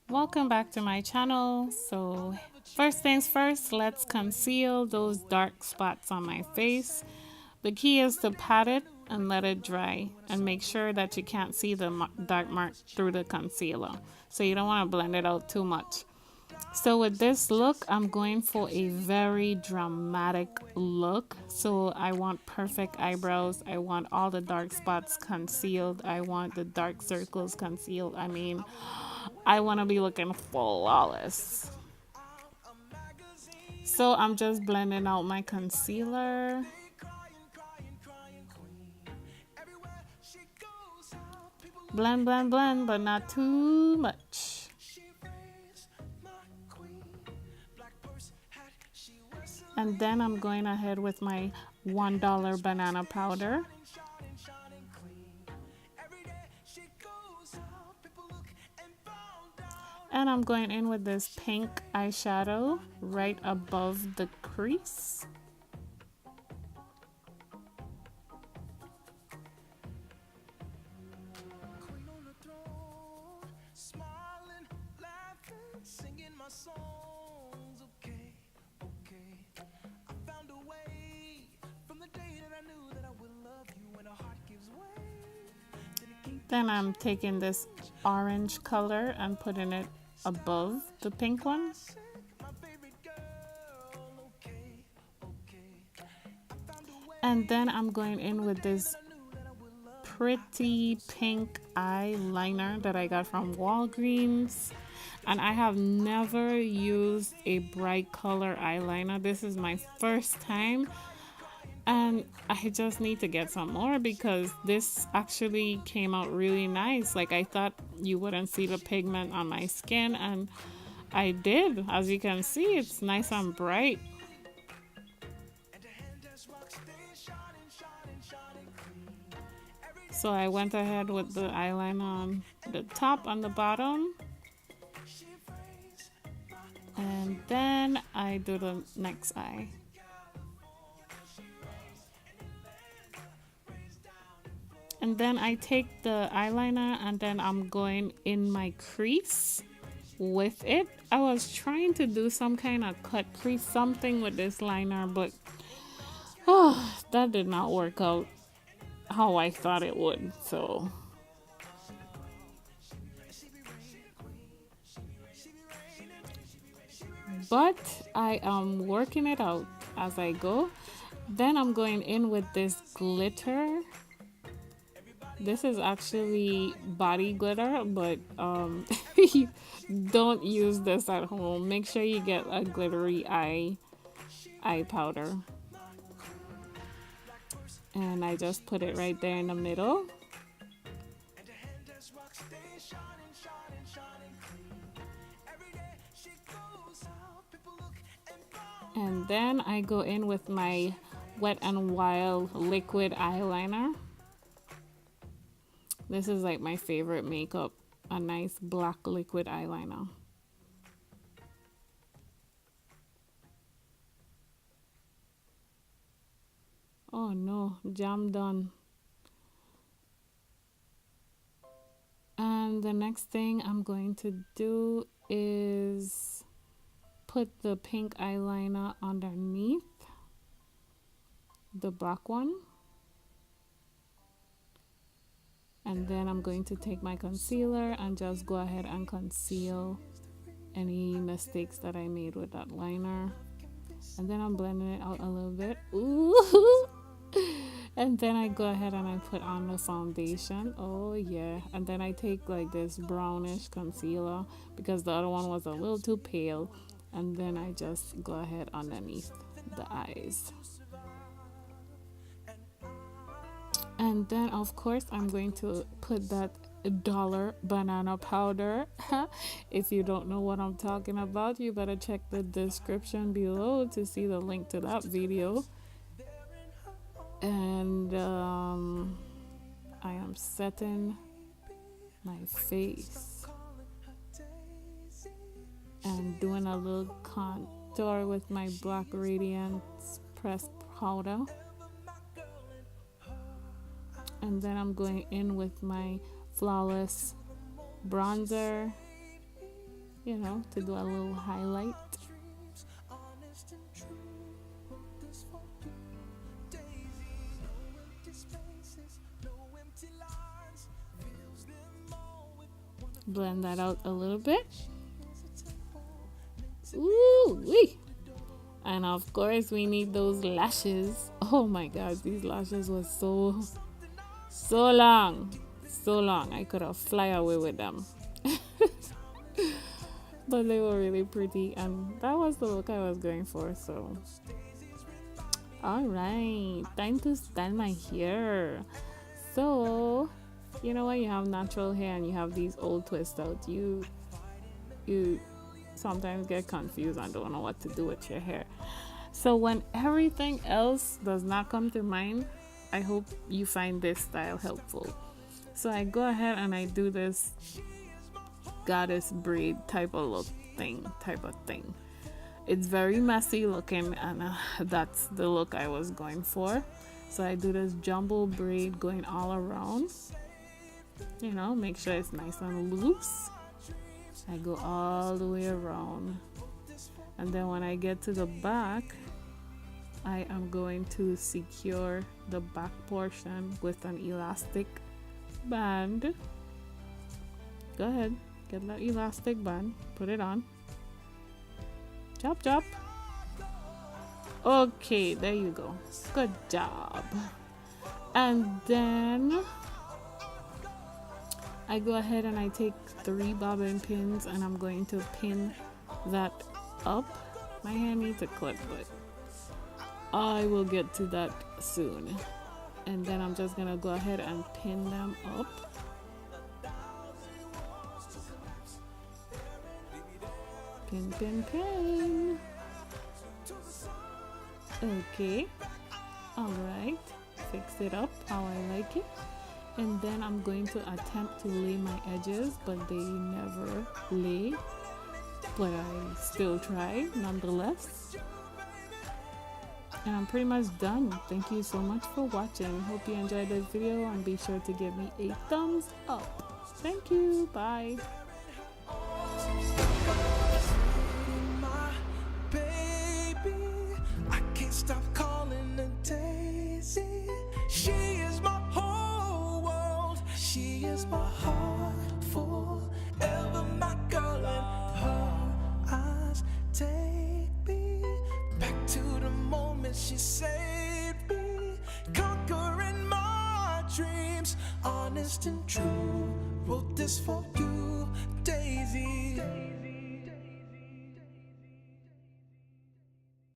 Welcome back to my channel. So first things first, let's conceal those dark spots on my face. The key is to pat it and let it dry and make sure that you can't see the dark mark through the concealer. So you don't want to blend it out too much. So with this look, I'm going for a very dramatic look. So I want perfect eyebrows. I want all the dark spots concealed. I want the dark circles concealed. I mean, I want to be looking flawless. So I'm just blending out my concealer. Blend, blend, blend, but not too much. And then I'm going ahead with my $1 banana powder. And I'm going in with this pink eyeshadow right above the crease. Then I'm taking this orange color and putting it above the pink one. And then I'm going in with this pretty pink eyeliner that I got from Walgreens. And I have never used a bright color eyeliner. This is my first time. And I just need to get some more because this actually came out really nice. Like I thought you wouldn't see the pigment on my skin, and I did. As you can see, it's nice and bright. So I went ahead with the eyeliner on the top and the bottom. And then I do the next eye. And then I take the eyeliner and then I'm going in my crease with it. I was trying to do some kind of cut crease, something with this liner, but that did not work out how I thought it would. So but I am working it out as I go. Then I'm going in with this glitter. This is actually body glitter, but don't use this at home. Make sure you get a glittery eye powder. And I just put it right there in the middle. And then I go in with my Wet n Wild liquid eyeliner. This is like my favorite makeup, a nice black liquid eyeliner. Oh no, jam done. And the next thing I'm going to do is put the pink eyeliner underneath the black one. And then I'm going to take my concealer and just go ahead and conceal any mistakes that I made with that liner. And then I'm blending it out a little bit. Ooh. And then I go ahead and I put on the foundation. Oh yeah. And then I take like this brownish concealer because the other one was a little too pale. And then I just go ahead underneath the eyes. And then of course I'm going to put that $1 banana powder. If you don't know what I'm talking about, you better check the description below to see the link to that video. And I am setting my face and doing a little contour with my Black Radiance pressed powder. And then I'm going in with my Flawless bronzer, you know, to do a little highlight. Blend that out a little bit. Ooh wee! And of course we need those lashes. Oh my god, these lashes were so long. So long. I could have fly away with them. But they were really pretty, and that was the look I was going for. So alright, time to style my hair. So you know, when you have natural hair and you have these old twists out, you sometimes get confused and don't know what to do with your hair. So when everything else does not come to mind, I hope you find this style helpful. So I go ahead and I do this goddess braid type of thing. It's very messy looking, and that's the look I was going for. So I do this jumbo braid going all around. You know, make sure it's nice and loose. I go all the way around, and then when I get to the back, I am going to secure the back portion with an elastic band. Go ahead, get that elastic band, put it on. Chop chop. Okay, there you go. Good job. And then I go ahead and I take 3 bobbin pins and I'm going to pin that up. My hair needs a clip, but I will get to that soon. And then I'm just gonna go ahead and pin them up. Pin, pin, pin. Okay. Alright. Fix it up how I like it. And then I'm going to attempt to lay my edges, but they never lay. But I still try nonetheless. And I'm pretty much done. Thank you so much for watching. Hope you enjoyed this video, and be sure to give me a thumbs up. Thank you. Bye. Stop calling her Daisy. She is my whole world. She is my heart forever, my girl, and her eyes take me back to the moment she saved me, conquering my dreams, honest and true. Wrote this for you, Daisy.